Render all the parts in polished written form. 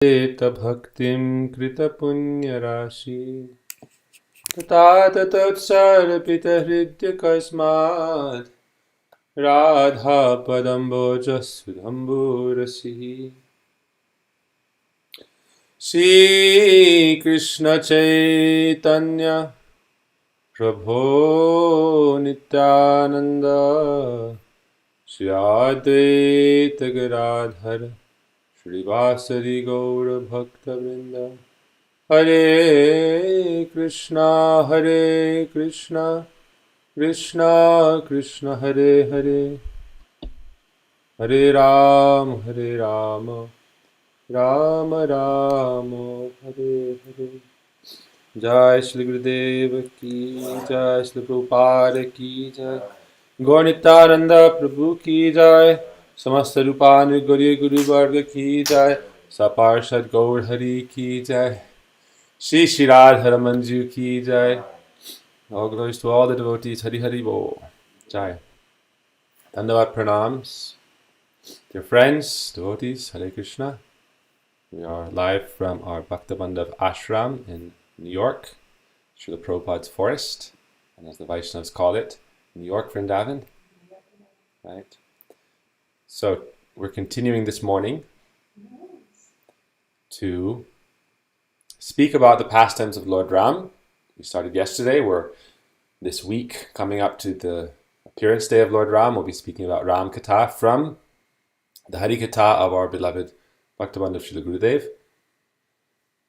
Eta bhaktim krita punya rashi Tata tatsarpita hridya kasmat Radha padamboja sudhamburasi Shri Krishna Chaitanya Prabhu Nityananda Shri Advaita Gadadhara Shrivasari Gaura Bhakta Vrinda Hare Krishna Krishna Krishna Hare Hare Hare Rama Rama Rama Hare Hare Jai Shri Gurudev Ki Jai Shri Prabhupada Ki Jai Gaur Nityananda Prabhu Ki Jai Samasta Rupanu Gauri Guru Varga Ki Jai Saparshad Gaur Hari Ki Jai Shri Shri Radha Manju Ki Jai. All glories to all the devotees. Hari Hari Bo Jai. Dandavat Pranams. Dear friends, devotees, Hare Krishna. We are live from our Bhakta Bandhav Ashram in New York, Srila Prabhupada's forest, and as the Vaishnavas call it, New York Vrindavan. Right? So we're continuing this morning to speak about the pastimes of Lord Ram. We started yesterday. We're this week coming up to the appearance day of Lord Ram. We'll be speaking about Ram Katha from the Hari Katha of our beloved Bhakta Bandhav Srila Gurudev.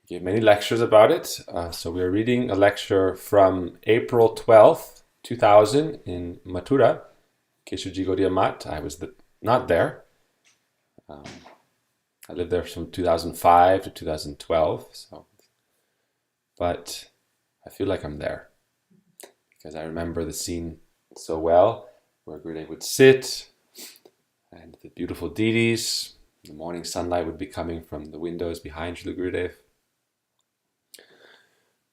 He gave many lectures about it. So we're reading a lecture from April 12th, 2000 in Mathura, Keshuji Gaudiya Mat. I was not there. I lived there from 2005 to 2012. But I feel like I'm there because I remember the scene so well, where Gurudev would sit and the beautiful deities. The morning sunlight would be coming from the windows behind Srila Gurudev.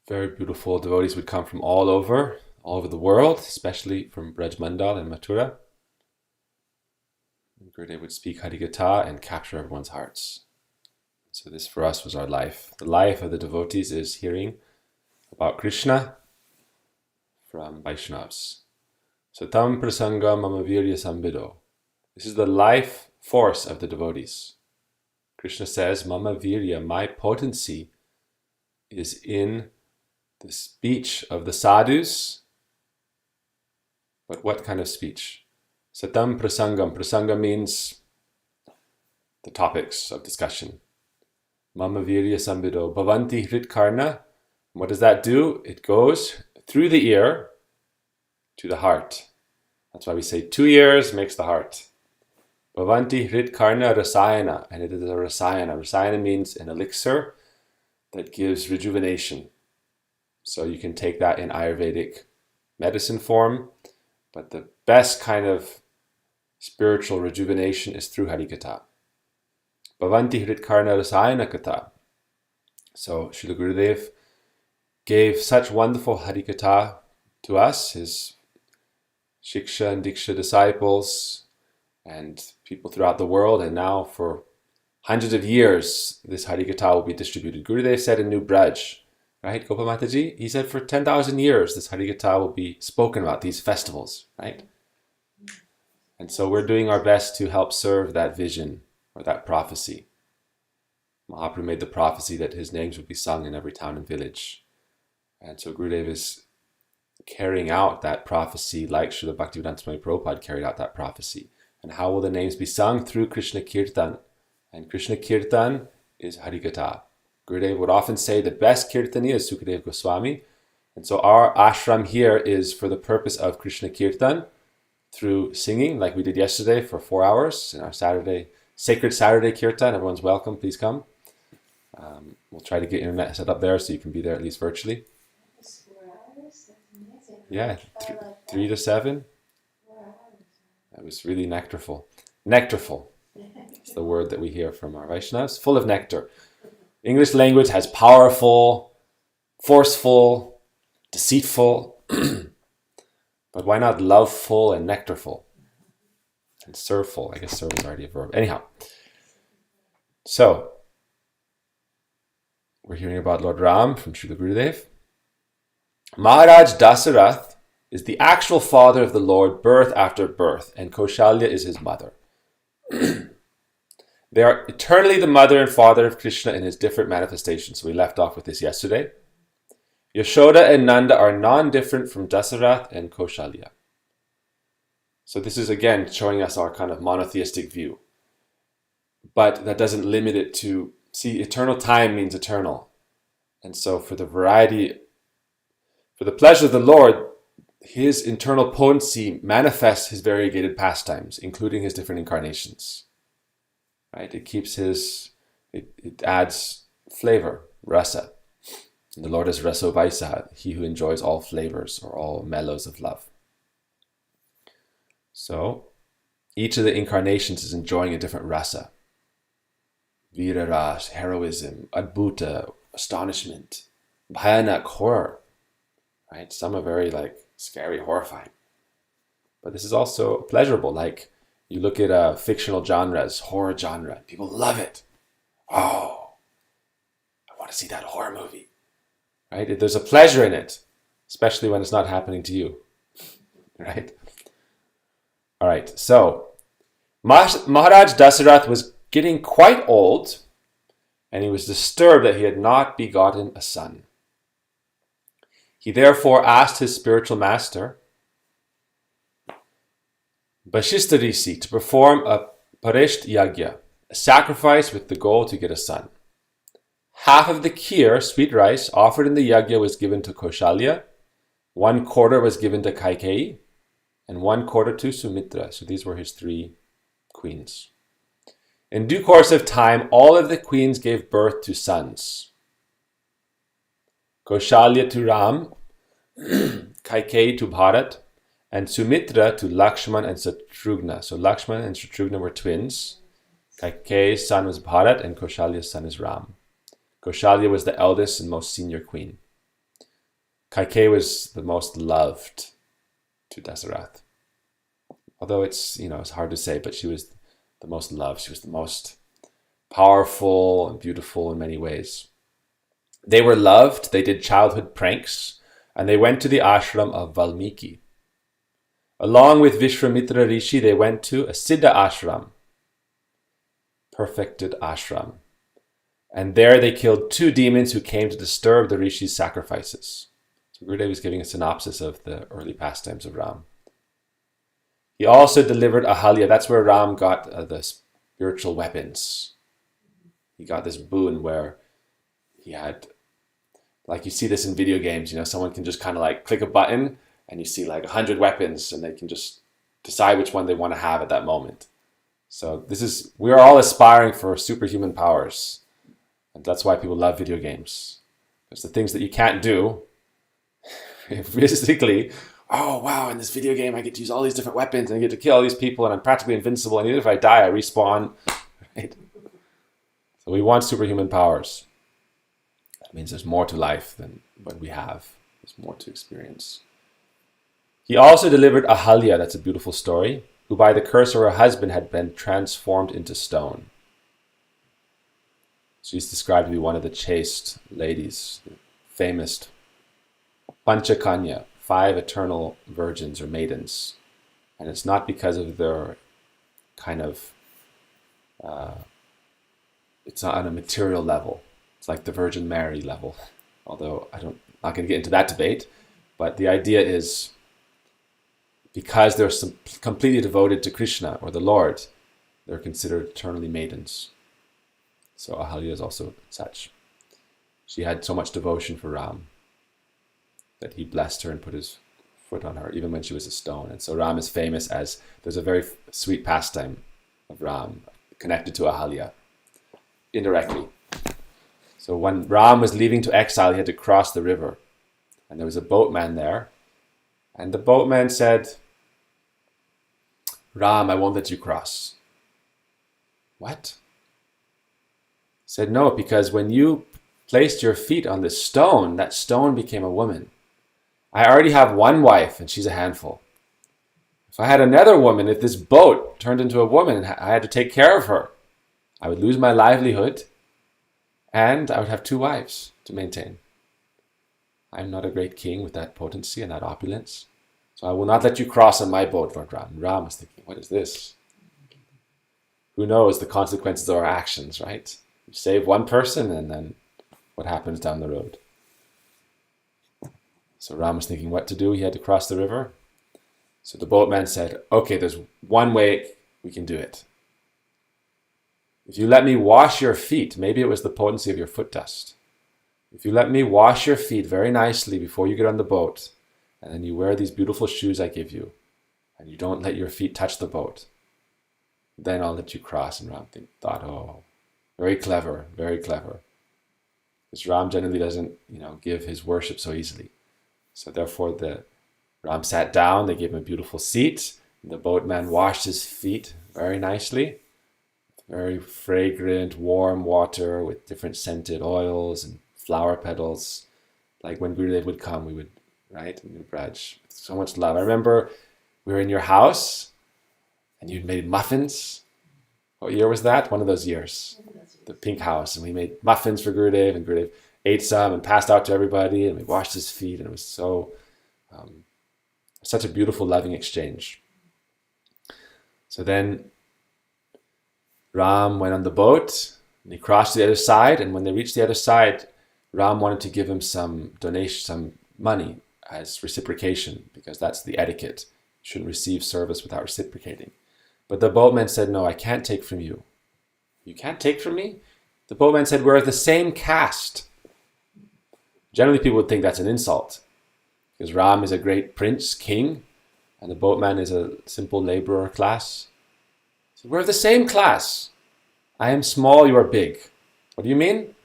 Very beautiful devotees would come from all over the world, especially from Braj Mandal and Mathura. Gurudev would speak Harikatha and capture everyone's hearts. So this for us was our life. The life of the devotees is hearing about Krishna from Vaishnavas. Satam prasanga mama virya sambido. This is the life force of the devotees. Krishna says, Mama virya, my potency is in the speech of the sadhus. But what kind of speech? Satam prasangam. Prasanga means the topics of discussion. Mama virya sambido. Bhavanti hritkarna. What does that do? It goes through the ear to the heart. That's why we say 2 ears makes the heart. Bhavanti hritkarna rasayana. And it is a rasayana. Rasayana means an elixir that gives rejuvenation. So you can take that in Ayurvedic medicine form. But the best kind of spiritual rejuvenation is through Harikatha. Bhavanti hritkarna rasayana katha. So Srila Gurudev gave such wonderful Harikatha to us, his Shiksha and Diksha disciples and people throughout the world, and now for hundreds of years this Harikatha will be distributed. Gurudev said in New Braj, right, Gopa Mataji? He said for 10,000 years this Harikatha will be spoken about, these festivals, right? And so we're doing our best to help serve that vision or that prophecy. Mahaprabhu made the prophecy that his names would be sung in every town and village. And so Gurudev is carrying out that prophecy like Srila Bhaktivedanta Swami Prabhupada carried out that prophecy. And how will the names be sung? Through Krishna Kirtan. And Krishna Kirtan is Harikatha. Gurudev would often say the best Kirtaniya is Sukadev Goswami. And so our ashram here is for the purpose of Krishna Kirtan through singing, like we did yesterday for 4 hours in our Sacred Saturday Kirtan. Everyone's welcome, please come. We'll try to get internet set up there so you can be there at least virtually. 4 hours? That's amazing. Yeah, 3 to 7. That was really nectarful. Nectarful. It's the word that we hear from our Vaishnavas. Full of nectar. English language has powerful, forceful, deceitful. But why not loveful and nectarful? And serveful. I guess serve is already a verb. Anyhow. So, We're hearing about Lord Ram from Srila Gurudev. Maharaj Dasarath is the actual father of the Lord, birth after birth, and Kaushalya is his mother. They are eternally the mother and father of Krishna in his different manifestations. We left off with this yesterday. Yashoda and Nanda are non-different from Dasarath and Kaushalya. So this is again showing us our kind of monotheistic view. But that doesn't limit it to, see, eternal time means eternal. And so for the pleasure of the Lord, his internal potency manifests his variegated pastimes, including his different incarnations. Right? It adds flavor, rasa. And the Lord is Raso Vaisa, he who enjoys all flavors or all mellows of love. So, each of the incarnations is enjoying a different rasa. Viraras, heroism, adbhuta, astonishment, bhayanak, horror. Right? Some are very scary, horrifying. But this is also pleasurable. Like you look at fictional genres, horror genre, people love it. Oh, I want to see that horror movie. Right? There's a pleasure in it, especially when it's not happening to you. Right? All right, so Maharaj Dasarath was getting quite old, and he was disturbed that he had not begotten a son. He therefore asked his spiritual master, Vashishta Rishi, to perform a Parisht Yagya, a sacrifice with the goal to get a son. Half of the kheer, sweet rice, offered in the yagya was given to Kaushalya, 1/4 was given to Kaikeyi, and 1/4 to Sumitra. So these were his 3 queens. In due course of time, all of the queens gave birth to sons. Kaushalya to Ram, Kaikeyi to Bharat, and Sumitra to Lakshman and Satrugna. So Lakshman and Satrugna were twins. Kaikeyi's son was Bharat, and Kaushalya's son is Ram. Kaushalya was the eldest and most senior queen. Kaikeyi was the most loved to Dasarath. Although it's hard to say, but she was the most loved. She was the most powerful and beautiful in many ways. They were loved, they did childhood pranks, and they went to the ashram of Valmiki. Along with Vishwamitra Rishi, they went to a Siddha ashram, perfected ashram. And there they killed 2 demons who came to disturb the Rishi's sacrifices. So Gurudev was giving a synopsis of the early pastimes of Ram. He also delivered Ahalya. That's where Ram got the spiritual weapons. He got this boon where he had, like you see this in video games, someone can just kind of click a button and you see 100 weapons and they can just decide which one they want to have at that moment. So we're all aspiring for superhuman powers. And that's why people love video games. Because the things that you can't do, physically, oh wow, in this video game I get to use all these different weapons and I get to kill all these people and I'm practically invincible, and even if I die, I respawn. Right? So we want superhuman powers. That means there's more to life than what we have. There's more to experience. He also delivered Ahalya, that's a beautiful story, who by the curse of her husband had been transformed into stone. She's described to be one of the chaste ladies, famous Panchakanya, 5 eternal virgins or maidens. And it's not because of their kind of, it's not on a material level. It's like the Virgin Mary level. Although I'm not going to get into that debate. But the idea is, because they're completely devoted to Krishna or the Lord, they're considered eternally maidens. So Ahalya is also such. She had so much devotion for Ram that he blessed her and put his foot on her, even when she was a stone. And so Ram is famous as, there's a very sweet pastime of Ram connected to Ahalya, indirectly. So when Ram was leaving to exile, he had to cross the river. And there was a boatman there. And the boatman said, Ram, I won't let you cross. What? He said, no, because when you placed your feet on this stone, that stone became a woman. I already have one wife and she's a handful. If I had another woman, if this boat turned into a woman and I had to take care of her, I would lose my livelihood and I would have 2 wives to maintain. I'm not a great king with that potency and that opulence, so I will not let you cross on my boat, Lord Ram. And Ram was thinking, what is this? Who knows the consequences of our actions, right? You save one person, and then what happens down the road? So Ram was thinking what to do. He had to cross the river. So the boatman said, okay, there's one way we can do it. If you let me wash your feet, maybe it was the potency of your foot dust. If you let me wash your feet very nicely before you get on the boat, and then you wear these beautiful shoes I give you, and you don't let your feet touch the boat, then I'll let you cross. And Ram thought, oh, very clever, very clever. Because Ram generally doesn't, give his worship so easily. So therefore Ram sat down, they gave him a beautiful seat, and the boatman washed his feet very nicely. Very fragrant, warm water with different scented oils and flower petals. Like when Gurudev would come, we would, right? We would brunch with so much love. I remember we were in your house and you'd made muffins. What year was that? One of those years. The pink house. And we made muffins for Gurudev, and Gurudev ate some and passed out to everybody, and we washed his feet, and it was such a beautiful, loving exchange. So then Ram went on the boat and he crossed to the other side, and when they reached the other side, Ram wanted to give him some donation, some money as reciprocation, because that's the etiquette. You shouldn't receive service without reciprocating. But the boatman said, no, I can't take from you. You can't take from me? The boatman said, we're of the same caste. Generally people would think that's an insult, because Ram is a great prince, king, and the boatman is a simple laborer class. So we're of the same class. I am small, you are big. What do you mean?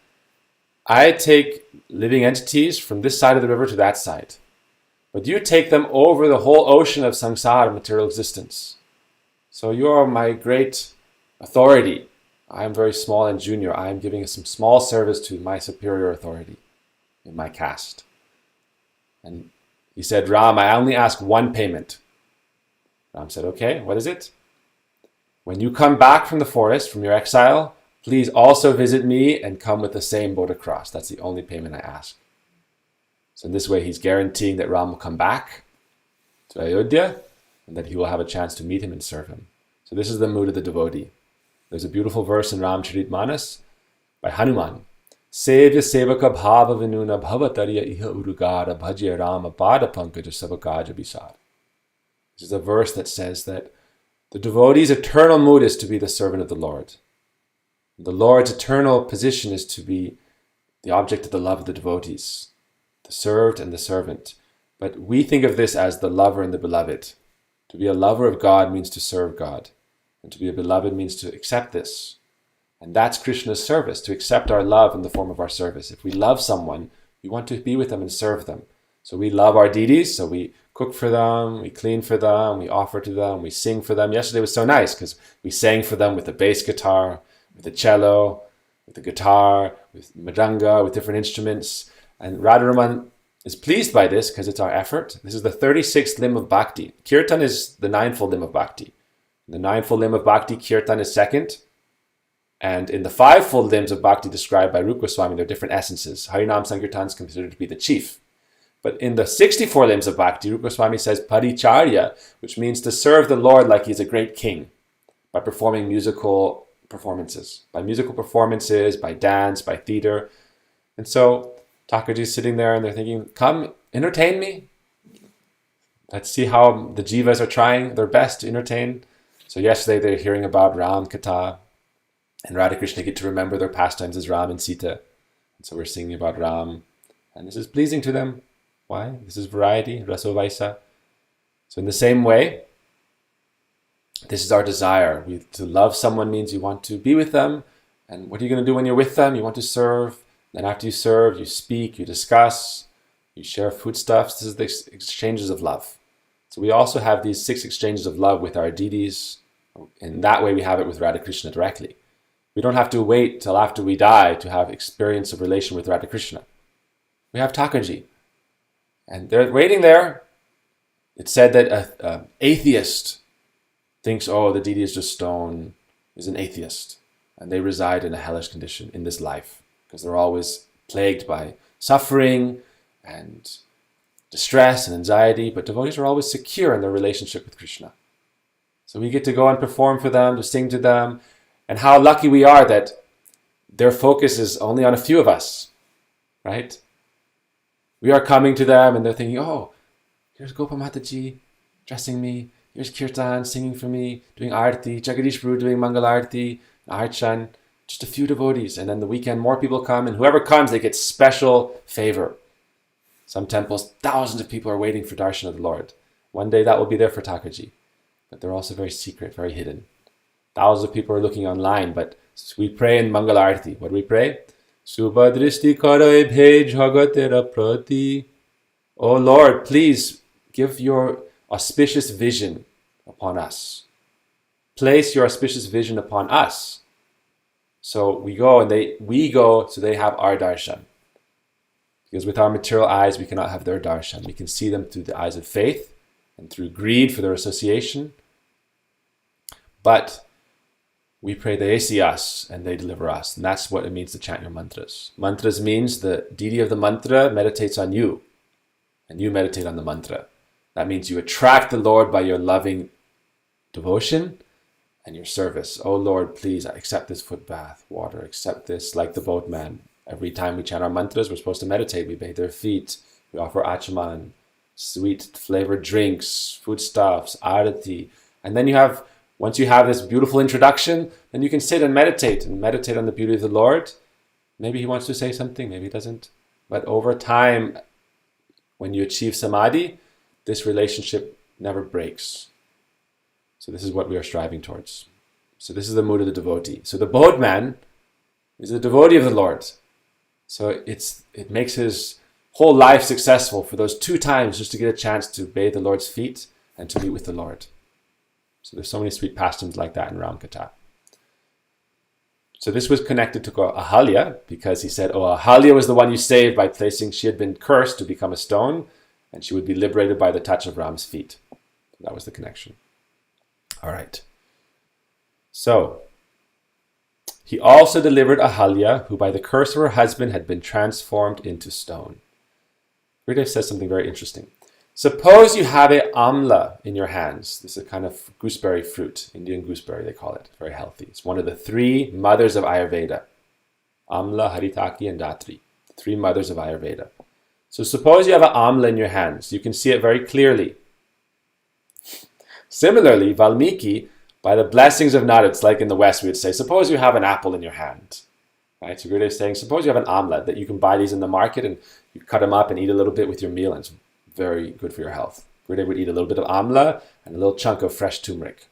I take living entities from this side of the river to that side. But you take them over the whole ocean of samsara, material existence. So you are my great authority. I am very small and junior. I am giving some small service to my superior authority in my caste. And he said, Ram, I only ask one payment. Ram said, okay, what is it? When you come back from the forest, from your exile, please also visit me and come with the same boat across. That's the only payment I ask. So in this way, he's guaranteeing that Ram will come back to Ayodhya and that he will have a chance to meet him and serve him. So this is the mood of the devotee. There's a beautiful verse in Ramcharitmanas by Hanuman. Sevya sevaka bhava vinuna bhavatarya iha urugara bhajya rama pada pankaja sabakaja bisar. This is a verse that says that the devotee's eternal mood is to be the servant of the Lord. The Lord's eternal position is to be the object of the love of the devotees, the served and the servant. But we think of this as the lover and the beloved. To be a lover of God means to serve God. And to be a beloved means to accept this. And that's Krishna's service, to accept our love in the form of our service. If we love someone, we want to be with them and serve them. So we love our deities, so we cook for them, we clean for them, we offer to them, we sing for them. Yesterday was so nice because we sang for them with the bass guitar, with the cello, with the guitar, with mridanga, with different instruments. And Radharaman is pleased by this because it's our effort. This is the 36th limb of bhakti. Kirtan is the ninefold limb of bhakti. In the ninefold limb of bhakti, kirtan is second. And in the fivefold limbs of bhakti described by Rupa Goswami, there are different essences. Harinam Sankirtan is considered to be the chief. But in the 64 limbs of bhakti, Rupa Goswami says paricharya, which means to serve the Lord like he's a great king by performing musical performances. By musical performances, by dance, by theater. And so Thakurji is sitting there and they're thinking, come, entertain me. Let's see how the jivas are trying their best to entertain. So yesterday they're hearing about Ram Katha, and Radha Krishna get to remember their pastimes as Ram and Sita. And so we're singing about Ram. And this is pleasing to them. Why? This is variety, raso vaisa. So in the same way, this is our desire. To love someone means you want to be with them. And what are you going to do when you're with them? You want to serve. Then after you serve, you speak, you discuss, you share foodstuffs. This is the exchanges of love. So we also have these 6 exchanges of love with our deities. In that way, we have it with Radha Krishna directly. We don't have to wait till after we die to have experience of relation with Radha Krishna. We have Thakurji. And they're waiting there. It's said that an atheist thinks, oh, the deity is just stone, is an atheist. And they reside in a hellish condition in this life. because they're always plagued by suffering and distress and anxiety, but devotees are always secure in their relationship with Krishna. So we get to go and perform for them, to sing to them, and how lucky we are that their focus is only on a few of us, right? We are coming to them and they're thinking, oh, here's Gopa Mataji dressing me, here's Kirtan singing for me, doing Aarti, Jagadish Prabhu doing Mangal Aarti, Archan, just a few devotees. And then the weekend more people come, and whoever comes, they get special favor. Some temples, thousands of people are waiting for darshan of the Lord. One day that will be there for Thakurji. But they're also very secret, very hidden. Thousands of people are looking online, but we pray in Mangal Aarti. What do we pray? Subhadristi karai bhej jagatera prati. Oh Lord, please give your auspicious vision upon us. Place your auspicious vision upon us. So we go, and we go, so they have our darshan. Because with our material eyes, we cannot have their darshan. We can see them through the eyes of faith and through greed for their association. But we pray they see us and they deliver us. And that's what it means to chant your mantras. Mantras means the deity of the mantra meditates on you, and you meditate on the mantra. That means you attract the Lord by your loving devotion and your service. Oh Lord, please accept this foot bath water. Accept this, like the boatman. Every time we chant our mantras, we're supposed to meditate. We bathe their feet. We offer achaman, sweet flavored drinks, foodstuffs, arati. And then once you have this beautiful introduction, then you can sit and meditate on the beauty of the Lord. Maybe he wants to say something, maybe he doesn't. But over time, when you achieve samadhi, this relationship never breaks. So this is what we are striving towards. So this is the mood of the devotee. So the boatman is a devotee of the Lord. So it makes his whole life successful for those 2 times just to get a chance to bathe the Lord's feet and to meet with the Lord. So there's so many sweet pastimes like that in Ramkatha. So this was connected to Ahalya, because he said, oh, Ahalya was the one you saved by she had been cursed to become a stone, and she would be liberated by the touch of Ram's feet. That was the connection. All right. So, he also delivered Ahalya, who by the curse of her husband had been transformed into stone. Gurudev says something very interesting. Suppose you have a amla in your hands. This is a kind of gooseberry fruit, Indian gooseberry they call it. Very healthy. It's one of the 3 mothers of Ayurveda. Amla, Haritaki, and Datri. The 3 mothers of Ayurveda. So suppose you have an amla in your hands. You can see it very clearly. Similarly, Valmiki, by the blessings of Narad, it's like in the West we would say, suppose you have an apple in your hand. Right? So Gurudev is saying, suppose you have an amla, that you can buy these in the market and you cut them up and eat a little bit with your meal, and it's very good for your health. Gurudev would eat a little bit of amla and a little chunk of fresh turmeric.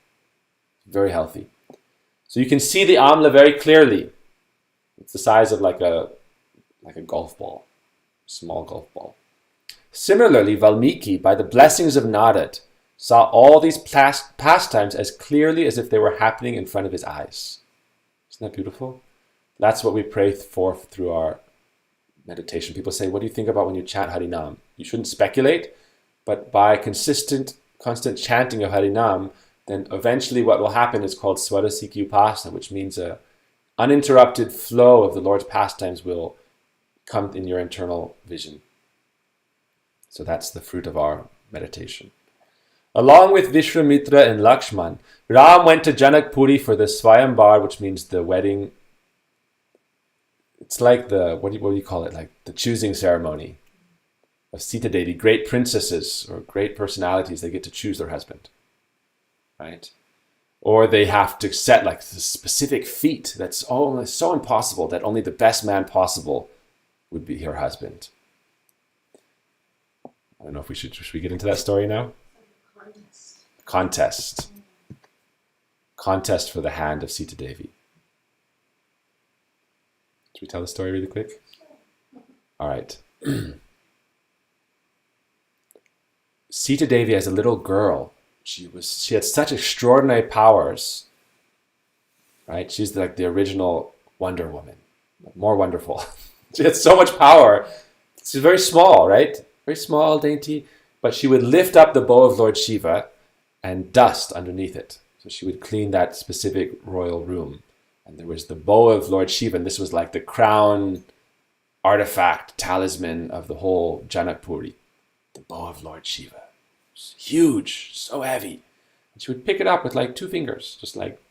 Very healthy. So you can see the amla very clearly. It's the size of like a golf ball, small golf ball. Similarly, Valmiki, by the blessings of Narad, saw all these pastimes as clearly as if they were happening in front of his eyes. Isn't that beautiful? That's what we pray for through our meditation. People say, what do you think about when you chant Harinam? You shouldn't speculate, but by constant chanting of Harinam, then eventually what will happen is called Swarasiki Upasana, which means a uninterrupted flow of the Lord's pastimes will come in your internal vision. So that's the fruit of our meditation. Along with Vishwamitra and Lakshman, Ram went to Janakpuri for the Swayambar, which means the wedding. It's like what do you call it? Like the choosing ceremony of Sita Devi. Great princesses or great personalities, they get to choose their husband, right? Or they have to set like the specific feat that's so impossible that only the best man possible would be her husband. I don't know if should we get into that story now? Contest for the hand of Sita Devi. Should we tell the story really quick? All right. Sita Devi, as a little girl, she had such extraordinary powers. Right? She's like the original Wonder Woman, more wonderful. She had so much power. She's very small, right? Very small, dainty, but she would lift up the bow of Lord Shiva and dust underneath it. So she would clean that specific royal room. And there was the bow of Lord Shiva, and this was like the crown artifact, talisman of the whole Janakpuri, the bow of Lord Shiva. It's huge, so heavy. And she would pick it up with like 2 fingers, just like,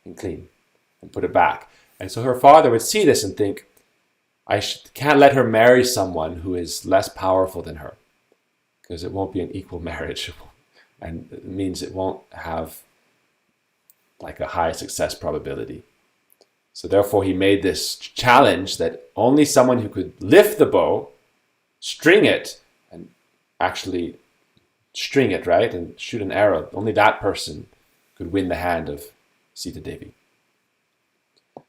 and clean, and put it back. And so her father would see this and think, can't let her marry someone who is less powerful than her, because it won't be an equal marriage. And it means it won't have like a high success probability. So therefore he made this challenge that only someone who could lift the bow, string it, and actually string it, right, and shoot an arrow, only that person could win the hand of Sita Devi.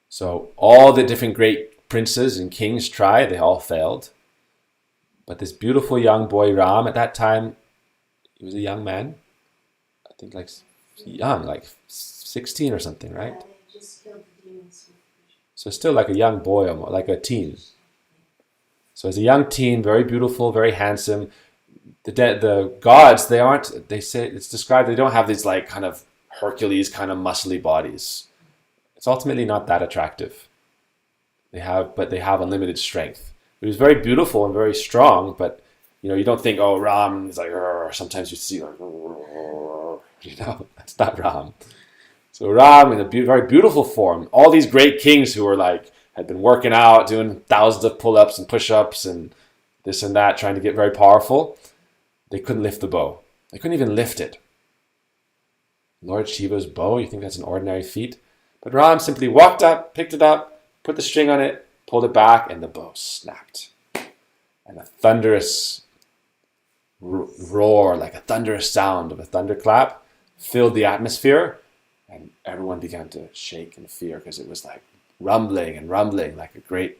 So all the different great princes and kings tried, they all failed. But this beautiful young boy Ram, at that time, he was a young man, I think like young, like 16 or something, right? Yeah, they just killed the demons. So still like a young boy, like a teen. So as a young teen, very beautiful, very handsome. The gods, they say, it's described, they don't have these like kind of Hercules kind of muscly bodies. It's ultimately not that attractive. They have unlimited strength. He was very beautiful and very strong, but you don't think, oh, Ram is like, sometimes you see like, that's not Ram. So Ram in a very beautiful form. All these great kings who were like, had been working out, doing thousands of pull-ups and push-ups and this and that, trying to get very powerful. They couldn't lift the bow. They couldn't even lift it. Lord Shiva's bow, you think that's an ordinary feat? But Ram simply walked up, picked it up, put the string on it, pulled it back, and the bow snapped. And a thunderous roar, like a thunderous sound of a thunderclap, filled the atmosphere, and everyone began to shake in fear because it was like rumbling and rumbling, like a great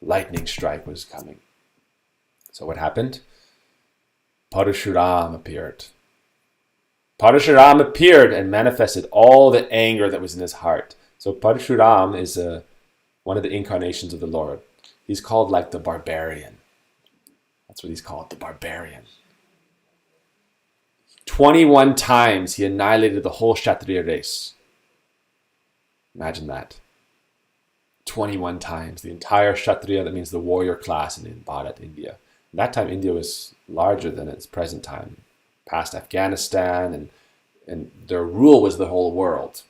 lightning strike was coming. So what happened? Parashuram appeared. Parashuram appeared and manifested all the anger that was in his heart. So Parashuram is one of the incarnations of the Lord. He's called like the barbarian. That's what he's called, the barbarian. 21 times he annihilated the whole Kshatriya race. Imagine that. 21 times. The entire Kshatriya, that means the warrior class in Bharat, India. At that time, India was larger than its present time. Past Afghanistan, and their rule was the whole world.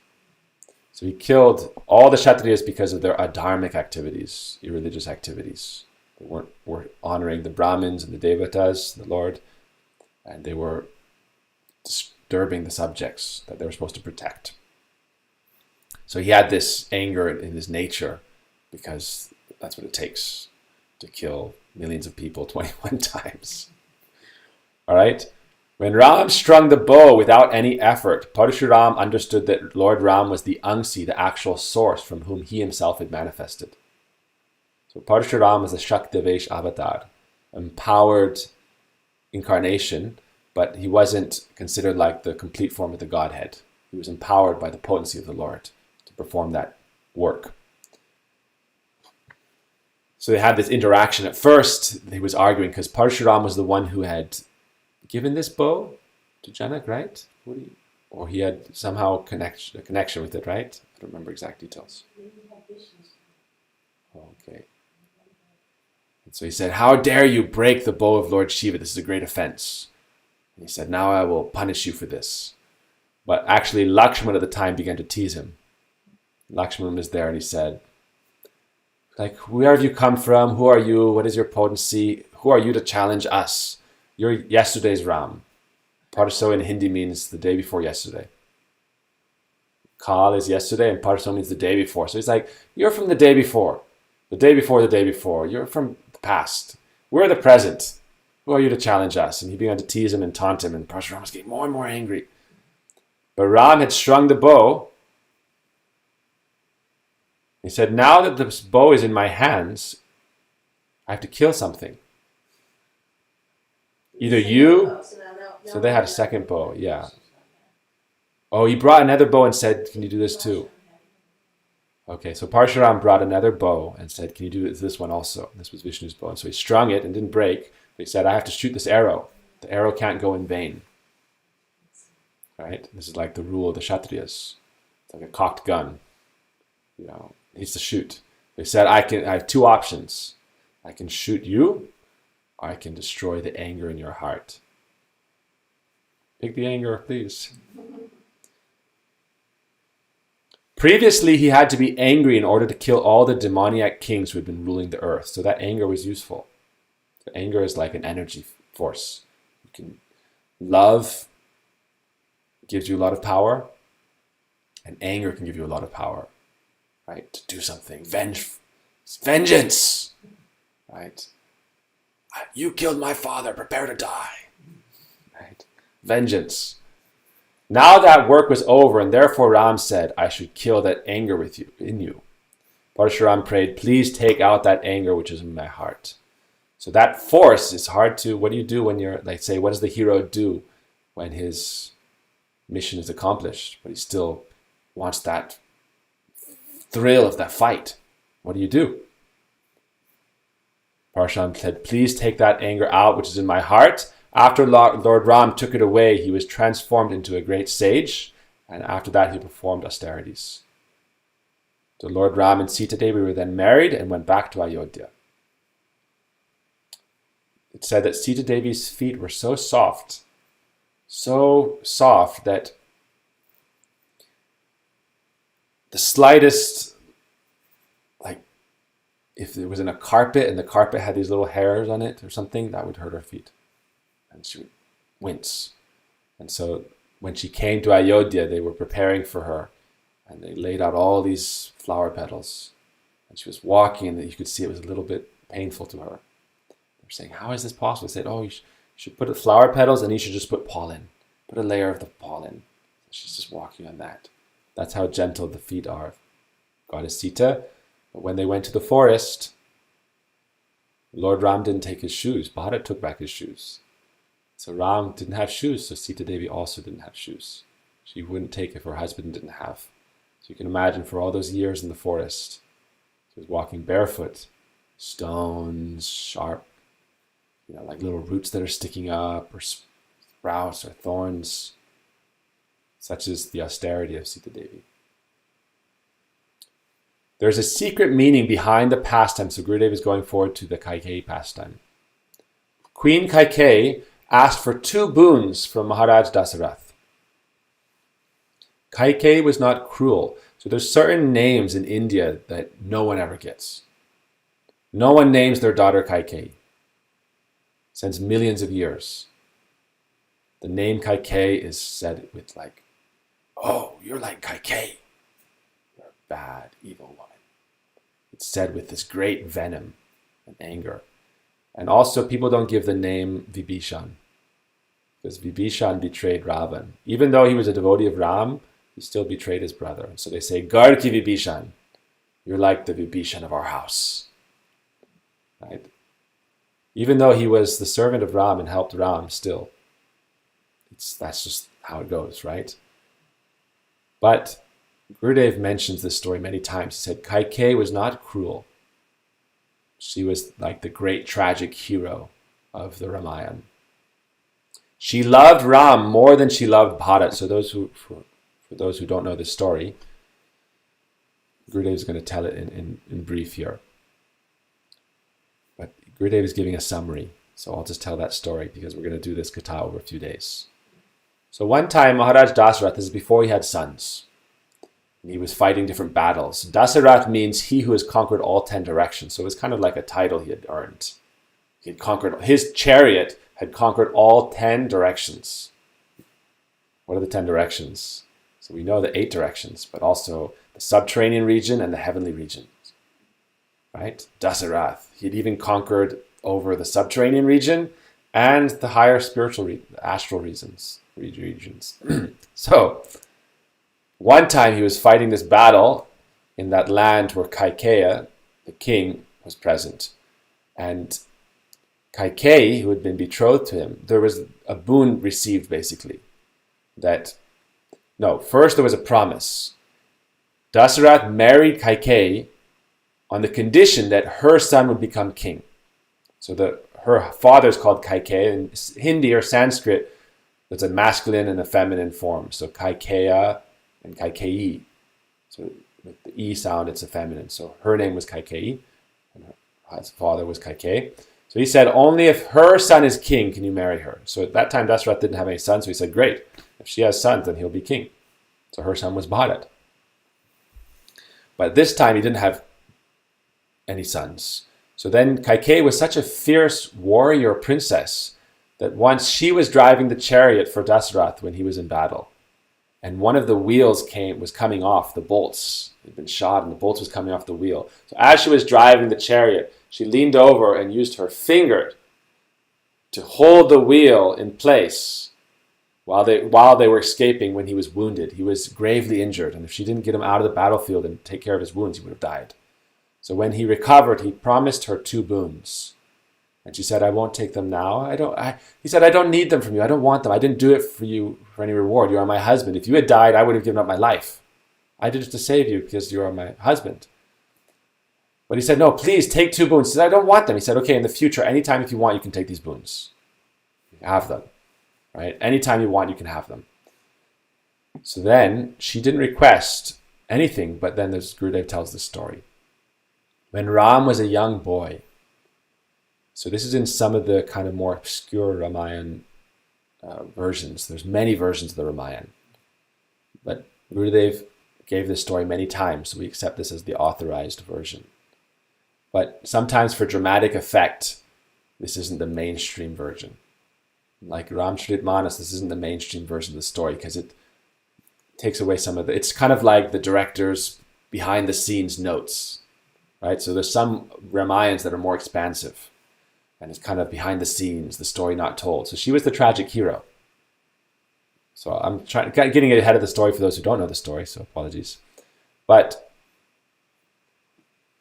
So he killed all the Kshatriyas because of their adharmic activities, irreligious activities. They were honoring the Brahmins and the Devatas, the Lord, and they were disturbing the subjects that they were supposed to protect. So he had this anger in his nature because that's what it takes to kill millions of people 21 times. All right? When Ram strung the bow without any effort, Parashuram understood that Lord Ram was the Angsi, the actual source from whom he himself had manifested. So Parashuram was a Shaktivesh avatar, empowered incarnation, but he wasn't considered like the complete form of the Godhead. He was empowered by the potency of the Lord to perform that work. So they had this interaction. At first, he was arguing because Parashuram was the one who had given this bow to Janak, right? Or he had somehow a connection with it, right? I don't remember exact details. Okay. And so he said, "How dare you break the bow of Lord Shiva? This is a great offense." And he said, "Now I will punish you for this." But actually, Lakshman at the time began to tease him. Lakshman was there and he said, like, "Where have you come from? Who are you? What is your potency? Who are you to challenge us? You're yesterday's Ram." Parso in Hindi means the day before yesterday. Kal is yesterday and Parso means the day before. So he's like, you're from the day before. The day before the day before. You're from the past. We're the present. Who are you to challenge us? And he began to tease him and taunt him, and Parsuram was getting more and more angry. But Ram had strung the bow. He said, now that this bow is in my hands, I have to kill something. Either you... So they had a second bow, yeah. Oh, he brought another bow and said, can you do this too? Okay, so Parshuram brought another bow and said, can you do this one also? And this was Vishnu's bow. And so he strung it and didn't break. But he said, I have to shoot this arrow. The arrow can't go in vain. Right? This is like the rule of the Kshatriyas. It's like a cocked gun. You know, it needs to shoot. He said, I have two options. I can shoot you, or I can destroy the anger in your heart. Pick the anger, please. Previously, he had to be angry in order to kill all the demoniac kings who had been ruling the earth. So that anger was useful. So anger is like an energy force. Love gives you a lot of power, and anger can give you a lot of power, right? To do something. Vengeance, right? You killed my father, prepare to die, right? Vengeance. Now that work was over, and therefore Ram said, I should kill that anger in you. Parshuram prayed, please take out that anger which is in my heart. So that force is hard to, what do you do when you're, like say, what does the hero do when his mission is accomplished, but he still wants that thrill of that fight? What do? Parshuram said, please take that anger out which is in my heart. After Lord Ram took it away, he was transformed into a great sage, and after that he performed austerities. So Lord Ram and Sita Devi were then married and went back to Ayodhya. It said that Sita Devi's feet were so soft that the slightest, like if it was in a carpet and the carpet had these little hairs on it or something, that would hurt her feet. And she would wince. And so when she came to Ayodhya, they were preparing for her, and they laid out all these flower petals. And she was walking, and you could see it was a little bit painful to her. They were saying, how is this possible? They said, oh, you should put the flower petals, and you should just put pollen. Put a layer of the pollen. She's just walking on that. That's how gentle the feet are of Goddess Sita. But when they went to the forest, Lord Ram didn't take his shoes. Bharat took back his shoes. So Ram didn't have shoes, so Sita Devi also didn't have shoes. She wouldn't take if her husband didn't have. So you can imagine for all those years in the forest, she was walking barefoot, stones, sharp, like little roots that are sticking up, or sprouts, or thorns. Such is the austerity of Sita Devi. There's a secret meaning behind the pastime, so Gurudev is going forward to the Kaikeyi pastime. Queen Kaikeyi asked for 2 boons from Maharaj Dasarath. Kaikeyi was not cruel. So there's certain names in India that no one ever gets. No one names their daughter Kaikeyi. Since millions of years. The name Kaikeyi is said with like, oh, you're like Kaikeyi. You're a bad, evil woman. It's said with this great venom and anger. And also people don't give the name Vibhishan, because Vibhishan betrayed Ravan. Even though he was a devotee of Ram, he still betrayed his brother. So they say, Garki Vibhishan, you're like the Vibhishan of our house. Right? Even though he was the servant of Ram and helped Ram, still, that's just how it goes, right? But Gurudev mentions this story many times. He said, Kaikeyi was not cruel. She was like the great tragic hero of the Ramayana. She loved Ram more than she loved Bharat. So for those who don't know this story, Gurudev is going to tell it in brief here. But Gurudev is giving a summary. So I'll just tell that story because we're going to do this katha over a few days. So one time Maharaj Dasarath, this is before he had sons, and he was fighting different battles. Dasarath means he who has conquered all 10 directions. So it was kind of like a title he had earned. He had conquered, his chariot had conquered all 10 directions. What are the 10 directions? So we know the 8 directions, but also the subterranean region and the heavenly regions. Right? Dasarath. He had even conquered over the subterranean region and the higher spiritual, astral regions. So, one time he was fighting this battle in that land where Kaikeyi, the king, was present. And Kaikeyi, who had been betrothed to him, there was a boon received basically. First there was a promise. Dasarath married Kaikeyi on the condition that her son would become king. So her father is called Kaikeyi. In Hindi or Sanskrit, there's a masculine and a feminine form. So Kaikeya and Kaikeyi. So with the E sound, it's a feminine. So her name was Kaikeyi, and her father was Kaikeyi. So he said, only if her son is king can you marry her. So at that time, Dasarath didn't have any sons, so he said, great. If she has sons, then he'll be king. So her son was Bharat. But this time, he didn't have any sons. So then Kaikeyi was such a fierce warrior princess that once she was driving the chariot for Dasarath when he was in battle. And one of the wheels was coming off, the bolts. It had been shot and the bolts was coming off the wheel. So as she was driving the chariot, she leaned over and used her finger to hold the wheel in place while they were escaping when he was wounded. He was gravely injured, and if she didn't get him out of the battlefield and take care of his wounds, he would have died. So when he recovered, he promised her 2 boons. And she said, I won't take them now. He said, I don't need them from you. I don't want them. I didn't do it for you for any reward. You are my husband. If you had died, I would have given up my life. I did it to save you because you are my husband. But he said, no, please take 2 boons. He said, I don't want them. He said, okay, in the future, anytime if you want, you can take these boons. You have them, right? Anytime you want, you can have them. So then she didn't request anything, but then this Gurudev tells this story. When Ram was a young boy, so this is in some of the kind of more obscure Ramayana versions. There's many versions of the Ramayana. But Gurudev gave this story many times, so we accept this as the authorized version. But sometimes for dramatic effect, this isn't the mainstream version. Like Ramcharitmanas, this isn't the mainstream version of the story because it takes away some of the... It's kind of like the director's behind-the-scenes notes, right? So there's some Ramayans that are more expansive, and it's kind of behind the scenes, the story not told. So she was the tragic hero. So I'm getting ahead of the story for those who don't know the story, so apologies. But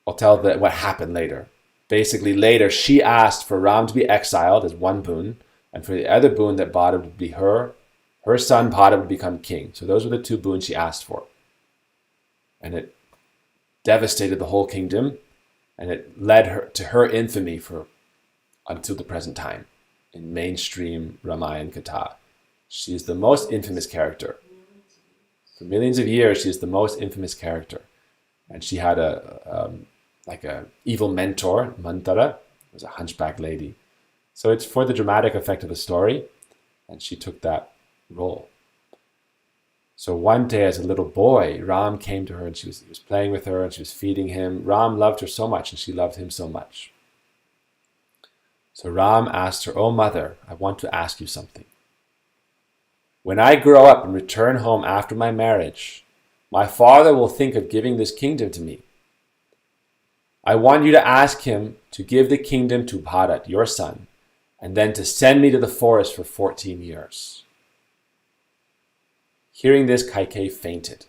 I'll tell what happened later. Basically, later, she asked for Ram to be exiled as 1 boon, and for the other boon that Bharat would be her son Bharat would become king. So those were the 2 boons she asked for. And it devastated the whole kingdom, and it led her to her infamy until the present time in mainstream Ramayana Katha. She is the most infamous character. For millions of years, she is the most infamous character. And she had a evil mentor, Mantara, who was a hunchback lady. So it's for the dramatic effect of the story, and she took that role. So one day as a little boy, Ram came to her and he was playing with her and she was feeding him. Ram loved her so much and she loved him so much. So Ram asked her, "Oh mother, I want to ask you something. When I grow up and return home after my marriage, my father will think of giving this kingdom to me. I want you to ask him to give the kingdom to Bharat, your son, and then to send me to the forest for 14 years. Hearing this, Kaikeyi fainted.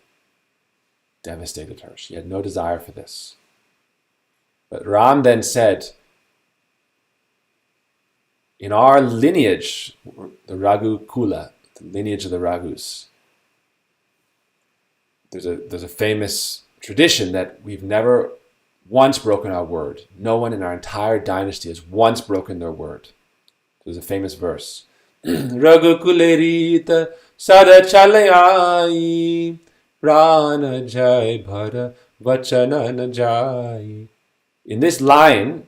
Devastated her. She had no desire for this. But Ram then said, in our lineage, the Raghu Kula, the lineage of the Raghus, there's a famous tradition that we've never once broken our word. No one in our entire dynasty has once broken their word. There's a famous verse. Raghu Kulerita Sada Chalayai Prana Jai Bhara Vachana na Jai. In this line,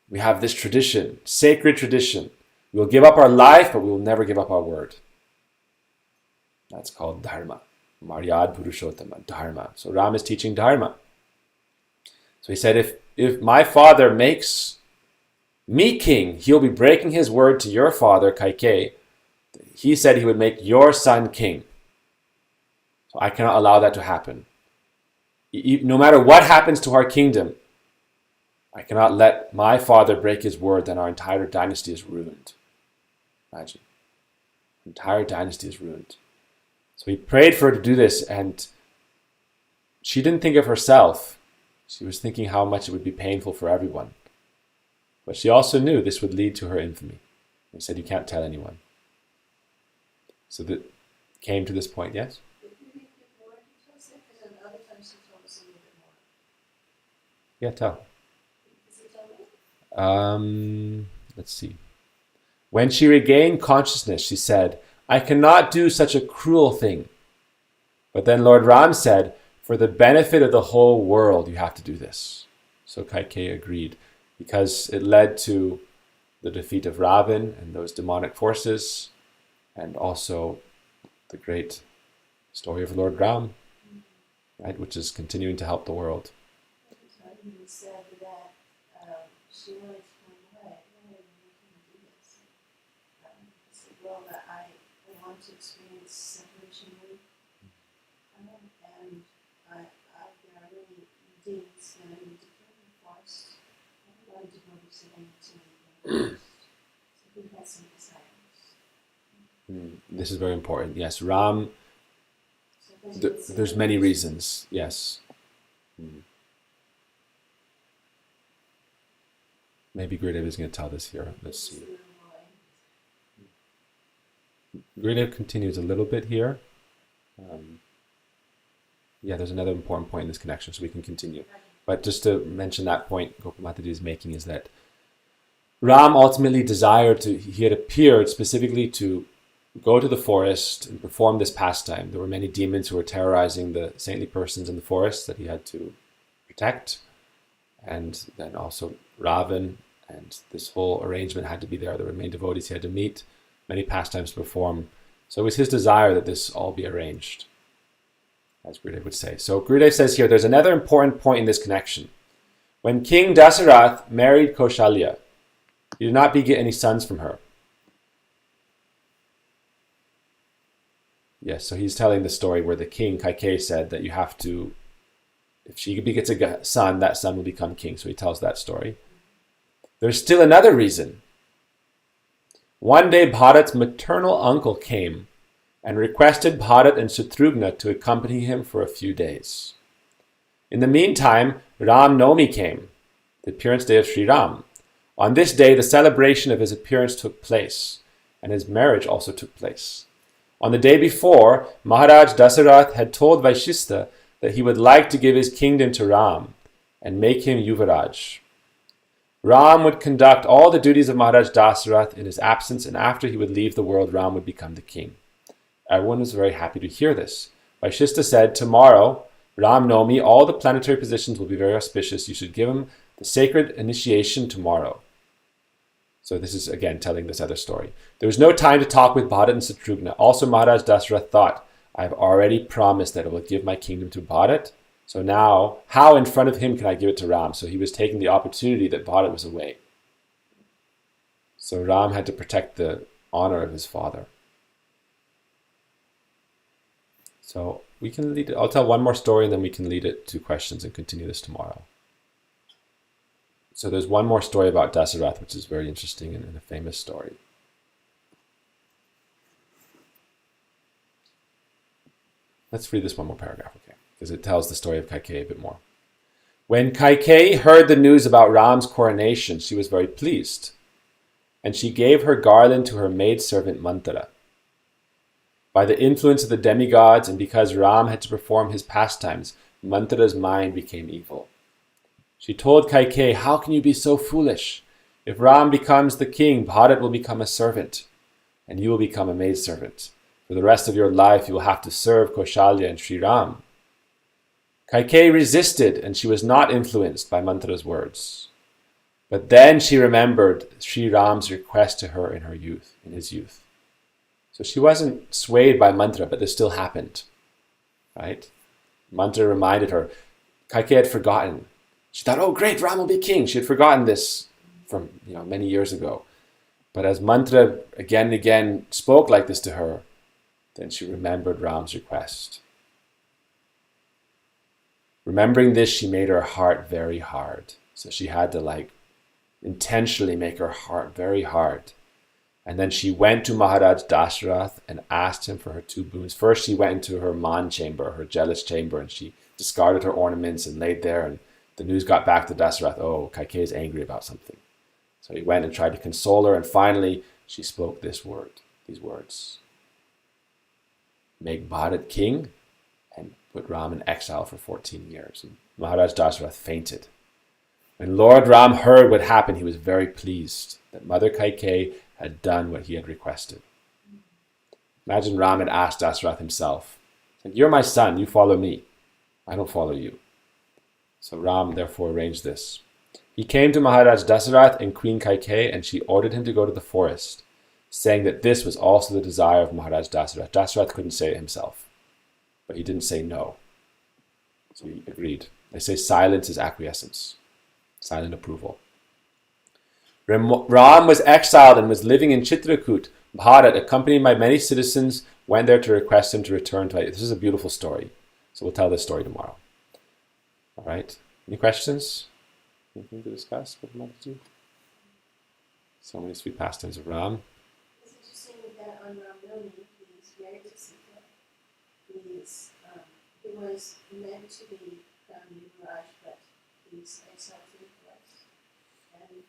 we have this tradition, sacred tradition. We will give up our life, but we will never give up our word. That's called Dharma. Maryad Purushottama, Dharma. So Ram is teaching Dharma. So he said, if my father makes me king, he'll be breaking his word to your father, Kaikeyi. He said he would make your son king. So I cannot allow that to happen. No matter what happens to our kingdom, I cannot let my father break his word, then our entire dynasty is ruined. Imagine. The entire dynasty is ruined. So he prayed for her to do this, and she didn't think of herself. She was thinking how much it would be painful for everyone. But she also knew this would lead to her infamy. He said, you can't tell anyone. So that came to this point, yes? Yeah, tell. Let's see. When she regained consciousness, she said, I cannot do such a cruel thing. But then Lord Ram said, For the benefit of the whole world, you have to do this. So Kaikeyi agreed, because it led to the defeat of Ravan and those demonic forces, and also the great story of Lord Ram, right, which is continuing to help the world. He said that she wanted to come away. Why you can do this? He said, well, I want to experience separation with and there are many deeds that I need to kill and force. I wanted to go to Savannah to so he had some desires. This is very important. Yes, Ram, there's many reasons. Yes. Maybe Gurudev is going to tell this here. Let's see. Gurudev continues a little bit here. There's another important point in this connection, so we can continue. But just to mention that point Gopal Mataji is making is that Ram ultimately he had appeared specifically to go to the forest and perform this pastime. There were many demons who were terrorizing the saintly persons in the forest that he had to protect. And then also Ravan, and this whole arrangement had to be there. There were many devotees he had to meet, many pastimes to perform. So it was his desire that this all be arranged, as Gurudev would say. So Gurudev says here, there's another important point in this connection. When King Dasarath married Kaushalya, he did not beget any sons from her. Yes, so he's telling the story where the king, Kaikeyi, said that you have to, if she begets a son, that son will become king. So he tells that story. There's still another reason. One day Bharat's maternal uncle came and requested Bharat and Shatrughna to accompany him for a few days. In the meantime, Ram Navami came, the appearance day of Sri Ram. On this day, the celebration of his appearance took place, and his marriage also took place. On the day before, Maharaj Dasarath had told Vaishistha that he would like to give his kingdom to Ram and make him Yuvaraj. Ram would conduct all the duties of Maharaj Dasarath in his absence, and after he would leave the world, Ram would become the king. Everyone was very happy to hear this. Vaishistha said, tomorrow, Ram Navami, all the planetary positions will be very auspicious. You should give him the sacred initiation tomorrow. So this is again telling this other story. There was no time to talk with Bharat and Shatrughna. Also Maharaj Dasarath thought, I have already promised that I will give my kingdom to Bharat. So now, how in front of him can I give it to Ram? So he was taking the opportunity that Bharat was away. So Ram had to protect the honor of his father. So we can lead it. I'll tell one more story and then we can lead it to questions and continue this tomorrow. So there's one more story about Dasarath, which is very interesting and a famous story. Let's read this one more paragraph, okay? Because it tells the story of Kaikeyi a bit more. When Kaikeyi heard the news about Ram's coronation, she was very pleased, and she gave her garland to her maidservant Manthara. By the influence of the demigods, and because Ram had to perform his pastimes, Manthara's mind became evil. She told Kaikeyi, how can you be so foolish? If Ram becomes the king, Bharat will become a servant, and you will become a maidservant. For the rest of your life, you will have to serve Kaushalya and Sri Ram. Kaikeyi resisted, and she was not influenced by Manthara's words. But then she remembered Sri Ram's request to her in his youth. So she wasn't swayed by Manthara, but this still happened, right? Manthara reminded her. Kaikeyi had forgotten. She thought, oh great, Ram will be king. She had forgotten this from many years ago. But as Manthara again and again spoke like this to her, then she remembered Ram's request. Remembering this, she made her heart very hard. So she had to intentionally make her heart very hard. And then she went to Maharaj Dasarath and asked him for her two boons. First, she went into her man chamber, her jealous chamber, and she discarded her ornaments and laid there. And the news got back to Dasarath, oh, Kaikeyi is angry about something. So he went and tried to console her, and finally she spoke these words. Make Bharat king and put Ram in exile for 14 years. And Maharaj Dasarath fainted. When Lord Ram heard what happened, he was very pleased that Mother Kaikeyi had done what he had requested. Imagine Ram had asked Dasarath himself, you're my son, you follow me. I don't follow you. So Ram therefore arranged this. He came to Maharaj Dasarath and Queen Kaikeyi, and she ordered him to go to the forest, saying that this was also the desire of Maharaj Dasarath. Dasarath couldn't say it himself, but he didn't say no. So he agreed. They say silence is acquiescence, silent approval. Ram was exiled and was living in Chitrakoot. Bharat, accompanied by many citizens, went there to request him to return to Ayodhya. This is a beautiful story. So we'll tell this story tomorrow. All right. Any questions? Anything to discuss with Mataji? So many sweet pastimes of Ram. It's interesting that on Ram Navami, he's very disciplined. He was meant to be crowned Yuvraj, but he's exiled to the forest. And he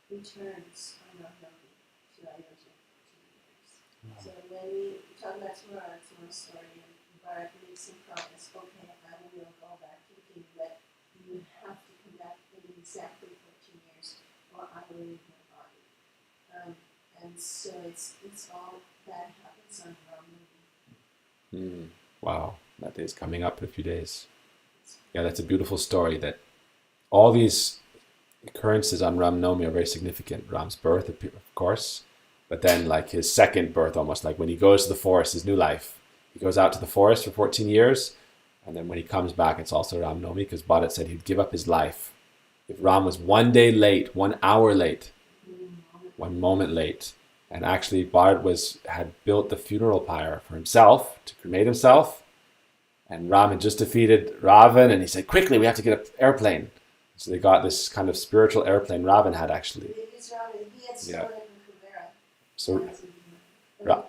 returns on Ram Navami to Ayodhya for 2 years. Wow. So when we talk about tomorrow's story, and Bharat makes him promise, okay, I will go back to the king, but you have to come back in exactly 14 years, or I will leave my body. And so it's all that happens on Ram Navami. Wow, that day is coming up in a few days. Yeah, that's a beautiful story, that all these occurrences on Ram Navami are very significant. Ram's birth, of course, but then like his second birth, almost like when he goes to the forest, his new life. He goes out to the forest for 14 years, and then when he comes back, it's also Ram Navami, because Bharat said he'd give up his life if Ram was 1 day late, 1 hour late, 1 moment late. And actually Bharat had built the funeral pyre for himself to cremate himself, and Ram had just defeated Ravan, and he said, quickly, we have to get an airplane. So they got this kind of spiritual airplane Ravan had actually. He had stolen it from Kuvera. So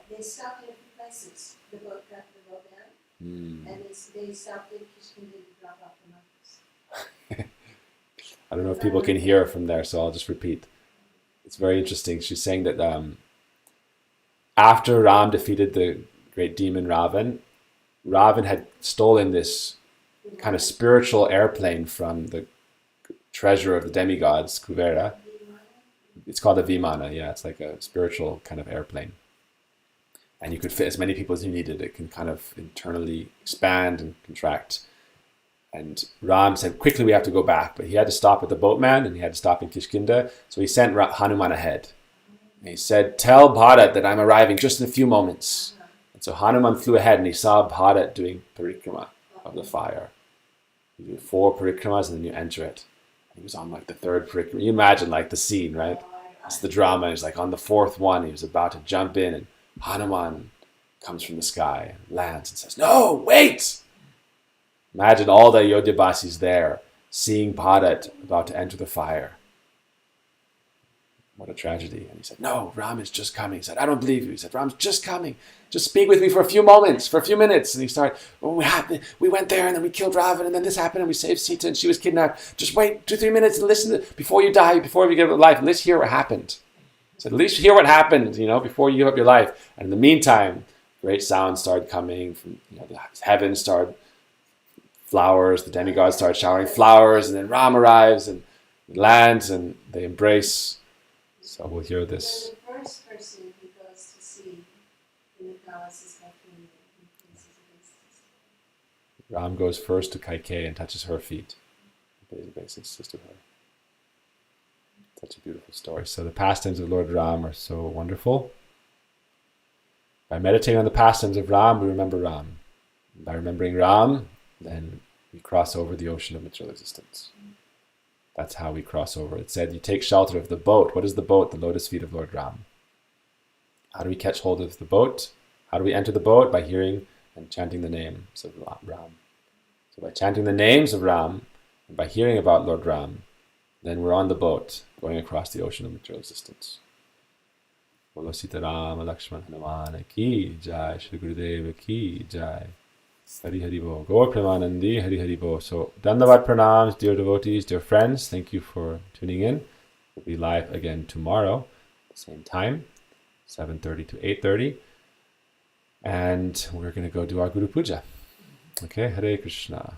they stopped in a few places. The boat got the boat down, and they stopped in Kishkinda to drop off the monkeys. I don't know if people can hear from there, so I'll just repeat. It's very interesting. She's saying that after Ram defeated the great demon Ravan, Ravan had stolen this kind of spiritual airplane from the treasure of the demigods, Kuvera. It's called a Vimana, yeah. It's like a spiritual kind of airplane. And you could fit as many people as you needed. It can kind of internally expand and contract. And Ram said, quickly, we have to go back. But he had to stop at the boatman, and he had to stop in Kishkinda. So he sent Hanuman ahead. And he said, tell Bharat that I'm arriving just in a few moments. And so Hanuman flew ahead, and he saw Bharat doing parikrama of the fire. You do 4 parikramas, and then you enter it. And he was on like the 3rd parikrama. You imagine like the scene, right? It's the drama. He's like on the 4th one. He was about to jump in, and Hanuman comes from the sky, lands, and says, no, wait! Imagine all the Ayodhyabasis there, seeing Bharat about to enter the fire. What a tragedy. And he said, no, Ram is just coming. He said, I don't believe you. He said, Ram's just coming. Just speak with me for a few moments, for a few minutes. And he started, we went there, and then we killed Ravan, and then this happened, and we saved Sita, and she was kidnapped. Just wait 2-3 minutes and listen before you die, before we give up life. Let's hear what happened. He said, at least hear what happened, before you give up your life. And in the meantime, great sounds started coming from, the heavens started, flowers, the demigods start showering flowers, and then Ram arrives and lands, and they embrace. So we'll hear this. So the first person who goes to see in the palace is Kaikeyi. Ram goes first to Kaikeyi and touches her feet. He obeisances to her. Such a beautiful story. So the pastimes of Lord Ram are so wonderful. By meditating on the pastimes of Ram, we remember Ram. By remembering Ram, then we cross over the ocean of material existence. That's how we cross over. It said you take shelter of the boat. What is the boat? The lotus feet of Lord Ram. How do we catch hold of the boat? How do we enter the boat? By hearing and chanting the names of Ram. So by chanting the names of Ram, and by hearing about Lord Ram, then we're on the boat, going across the ocean of material existence. Bolo Sita Rama Lakshmana Hanuman ki jai, Shri Gurudeva ki jai. Hari Hari Bo. Gaur Premanandi, Hari Hari Bo. So, Dandavad Pranams, dear devotees, dear friends. Thank you for tuning in. We'll be live again tomorrow, at the same time, 7:30 to 8:30. And we're going to go do our Guru Puja. Okay, Hare Krishna.